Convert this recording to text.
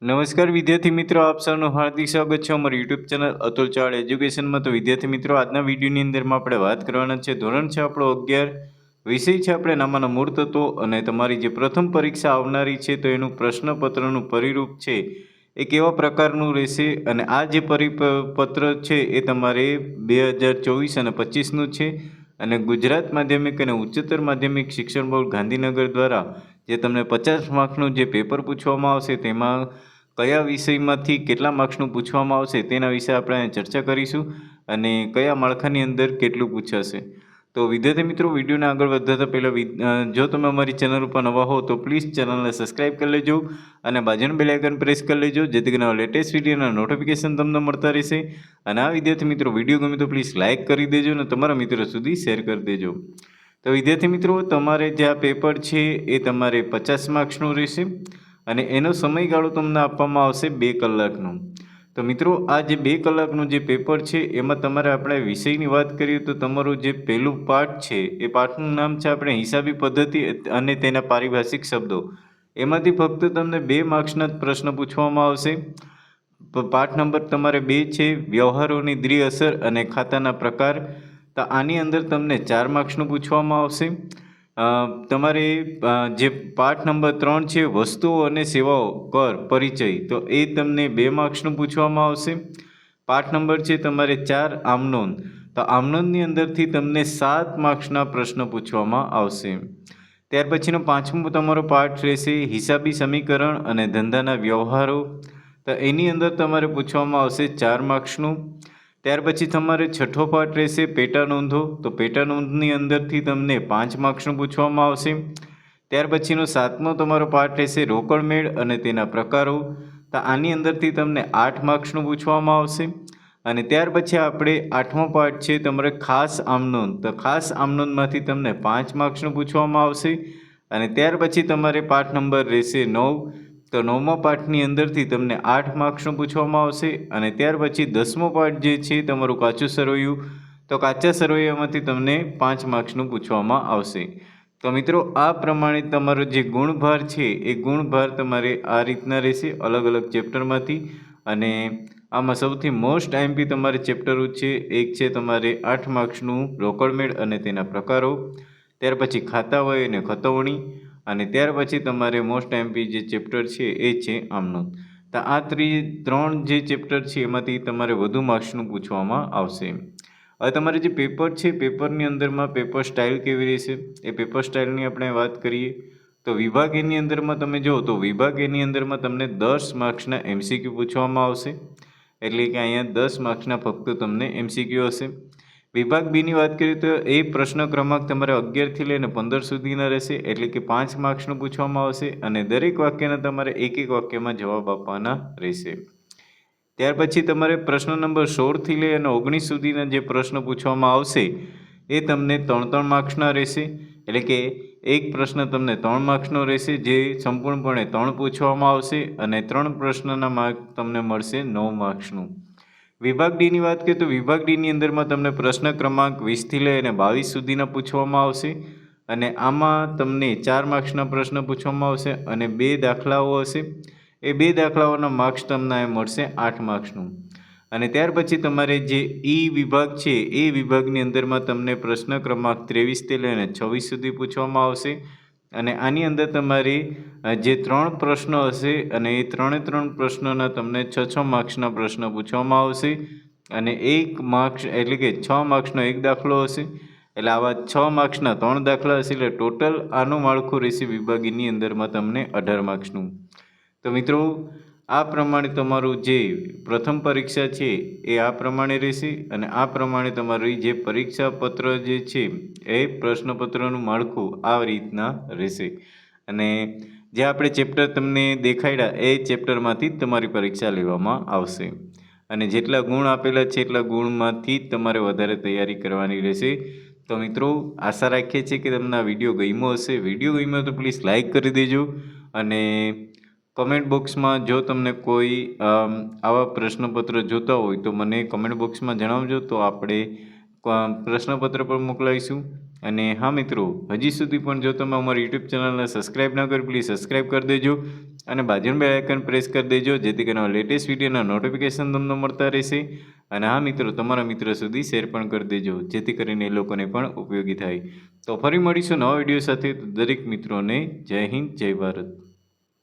નમસ્કાર વિદ્યાર્થી મિત્રો, આપ સૌનું હાર્દિક સ્વાગત છે અમારી યુટ્યુબ ચેનલ અતુલ ચાવડ એજ્યુકેશનમાં. તો વિદ્યાર્થી મિત્રો, આજના વિડીયોની અંદરમાં આપણે વાત કરવાના છે. ધોરણ છે આપણો 11, વિષય છે આપણે નામાના મૂળ તત્વો. અને તમારી જે પ્રથમ પરીક્ષા આવનારી છે તો એનું પ્રશ્નપત્રનું પરિરૂપ છે એ કેવા પ્રકારનું રહેશે, અને આ જે પરિપત્ર છે એ તમારે 2024 અને 25નું છે. અને ગુજરાત માધ્યમિક અને ઉચ્ચતર માધ્યમિક શિક્ષણ બોર્ડ ગાંધીનગર દ્વારા જે તમને 50 માર્કનું જે પેપર પૂછવામાં આવશે તેમાં કયા વિષયમાંથી કેટલા માર્ક્સનું પૂછવામાં આવશે તેના વિશે આપણે ચર્ચા કરીશું, અને કયા માળખાની અંદર કેટલું પૂછાશે. તો વિદ્યાર્થી મિત્રો, વિડીયોને આગળ વધારતા પહેલાં જો તમે અમારી ચેનલ ઉપર નવા હો તો પ્લીઝ ચેનલને સબસ્ક્રાઈબ કરી લેજો અને બાજુનું બેલ આઇકન પ્રેસ કરી લેજો, જેથી કરીને લેટેસ્ટ વિડીયોના નોટિફિકેશન તમને મળતા રહેશે. અને આ વિદ્યાર્થી મિત્રો, વિડીયો ગમે તો પ્લીઝ લાઇક કરી દેજો અને તમારા મિત્રો સુધી શેર કરી દેજો. તો વિદ્યાર્થી મિત્રો, તમારે જે આ પેપર છે એ તમારે 50 માર્ક્સનું રહેશે અને એનો સમયગાળો તમને આપવામાં આવશે 2 કલાકનો. તો મિત્રો, આ જે 2 કલાકનું જે પેપર છે એમાં તમારે આપણે વિષયની વાત કરીએ તો તમારું જે પહેલું પાઠ છે એ પાઠનું નામ છે આપણે હિસાબી પદ્ધતિ અને તેના પારિભાષિક શબ્દો. એમાંથી ફક્ત તમને 2 માર્ક્સના જ પ્રશ્ન પૂછવામાં આવશે. પાઠ નંબર તમારે 2 છે વ્યવહારોની દ્વિઅસર અને ખાતાના પ્રકાર. તો આની અંદર તમને 4 માર્ક્સનું પૂછવામાં આવશે. તમારે જે પાઠ નંબર 3 છે વસ્તુઓ અને સેવાઓ કર પરિચય, તો એ તમને 2 માર્ક્સનું પૂછવામાં આવશે. પાઠ નંબર છે તમારે 4 આમનોંધ, તો આમનોંધની અંદરથી તમને 7 માર્ક્સના પ્રશ્ન પૂછવામાં આવશે. ત્યાર પછીનો 5મો તમારો પાઠ રહેશે હિસાબી સમીકરણ અને ધંધાના વ્યવહારો. તો એની અંદર તમારે પૂછવામાં આવશે 4 માર્ક્સનું. ત્યાર પછી તમારે 6થો પાઠ રહેશે પેટા નોંધો, તો પેટા નોંધની અંદરથી તમને 5 માર્ક્સનું પૂછવામાં આવશે. ત્યાર પછીનો 7મો તમારો પાઠ રહેશે રોકડ મેળ અને તેના પ્રકારો. તો આની અંદરથી તમને 8 માર્ક્સનું પૂછવામાં આવશે. અને ત્યાર પછી આપણે 8મો પાઠ છે તમારે ખાસ આમનોંધ, તો ખાસ આમનોંધમાંથી તમને 5 માર્ક્સનું પૂછવામાં આવશે. અને ત્યાર પછી તમારે પાઠ નંબર રહેશે 9, તો 9મા પાઠની અંદરથી તમને 8 માર્ક્સનું પૂછવામાં આવશે. અને ત્યાર પછી 10મો પાઠ જે છે તમારું કાચું સરવૈયું, તો કાચા સરવૈયામાંથી તમને 5 માર્ક્સનું પૂછવામાં આવશે. તો મિત્રો, આ પ્રમાણે તમારો જે ગુણભાર છે એ ગુણભાર તમારે આ રીતના રહેશે અલગ અલગ ચેપ્ટરમાંથી. અને આમાં સૌથી મોસ્ટ આઈએમપી તમારે ચેપ્ટરો છે, એક છે તમારે 8 માર્ક્સનું રોકડ મેળ અને તેના પ્રકારો. ત્યાર પછી ખાતા હોય અને ખતવણી. અને ત્યાર પછી તમારે મોસ્ટ આઈએમપી જે ચેપ્ટર છે એ છે આમનોંધ. તો આ ત્રણ જે ચેપ્ટર છે એમાંથી તમારે વધુ માર્ક્સનું પૂછવામાં આવશે. હવે તમારે જે પેપર છે પેપરની અંદરમાં પેપર સ્ટાઇલ કેવી રહેશે એ પેપર સ્ટાઇલની આપણે વાત કરીએ તો વિભાગ એની અંદરમાં તમે જુઓ તો વિભાગ એની અંદરમાં તમને 10 માર્ક્સના MCQ પૂછવામાં આવશે. એટલે કે અહીંયા 10 માર્ક્સના ફક્ત તમને MCQ હશે. વિભાગ બીની વાત કરીએ તો એ પ્રશ્ન ક્રમાંક તમારે 11થી લઈને 15 સુધીના રહેશે, એટલે કે 5 માર્ક્સનું પૂછવામાં આવશે. અને દરેક વાક્યના તમારે એક વાક્યમાં જવાબ આપવાના રહેશે. ત્યાર પછી તમારે પ્રશ્ન નંબર 16થી લઈ અને 19 સુધીના જે પ્રશ્ન પૂછવામાં આવશે એ તમને 3 માર્ક્સના રહેશે. એટલે કે એક પ્રશ્ન તમને 3 માર્ક્સનો રહેશે, જે સંપૂર્ણપણે 3 પૂછવામાં આવશે. અને 3 પ્રશ્નના માર્ક તમને મળશે 9 માર્ક્સનું. વિભાગ ડીની વાત કરીએ તો વિભાગ ડીની અંદરમાં તમને પ્રશ્ન ક્રમાંક 20થી લઈ અને 22 સુધીના પૂછવામાં આવશે. અને આમાં તમને 4 માર્ક્સના પ્રશ્ન પૂછવામાં આવશે અને 2 દાખલાઓ હશે. એ 2 દાખલાઓના માર્ક્સ તમને મળશે 8 માર્ક્સનું. અને ત્યાર પછી તમારે જે વિભાગ છે એ વિભાગની અંદરમાં તમને પ્રશ્ન ક્રમાંક 23થી લઈને 26 સુધી પૂછવામાં આવશે. અને આની અંદર તમારે જે 3 પ્રશ્નો હશે અને એ 3 પ્રશ્નોના તમને 6 માર્ક્સના પ્રશ્ન પૂછવામાં આવશે. અને 1 માર્ક્સ એટલે કે 6 માર્ક્સનો 1 દાખલો હશે. એટલે આવા 6 માર્ક્સના 3 દાખલા હશે. એટલે ટોટલ આનું માળખું રહેશે વિભાગની અંદરમાં તમને 18 માર્ક્સનું. તો મિત્રો, આ પ્રમાણે તમારું જે પ્રથમ પરીક્ષા છે એ આ પ્રમાણે રહેશે. અને આ પ્રમાણે તમારી જે પરીક્ષા પત્ર જે છે એ પ્રશ્નપત્રનું માળખું આ રીતના રહેશે. અને જે આપણે ચેપ્ટર તમને દેખાડ્યા એ ચેપ્ટરમાંથી જ તમારી પરીક્ષા લેવામાં આવશે. અને જેટલા ગુણ આપેલા છે એટલા ગુણમાંથી જ તમારે વધારે તૈયારી કરવાની રહેશે. તો મિત્રો, આશા રાખીએ છીએ કે તમને આ વિડીયો ગમ્યો હશે. વિડીયો ગમ્યો તો પ્લીઝ લાઇક કરી દેજો. અને કમેન્ટ બોક્સમાં જો તમને કોઈ આવા પ્રશ્નપત્ર જોતા હોય તો મને કમેન્ટ બોક્સમાં જણાવજો, તો આપણે પ્રશ્નપત્ર પણ મોકલાવીશું. અને હા મિત્રો, હજી સુધી પણ જો તમે અમારી યુટ્યુબ ચેનલને સબસ્ક્રાઈબ ના કરી, પ્લીઝ સબસ્ક્રાઈબ કરી દેજો અને બાજુનું બેલ આઇકન પ્રેસ કરી દેજો, જેથી કરીને લેટેસ્ટ વિડીયોના નોટિફિકેશન તમને મળતા રહેશે. અને હા મિત્રો, તમારા મિત્ર સુધી શેર પણ કરી દેજો, જેથી કરીને એ લોકોને પણ ઉપયોગી થાય. તો ફરી મળીશું નવા વિડીયો સાથે. દરેક મિત્રોને જય હિન્દ, જય ભારત.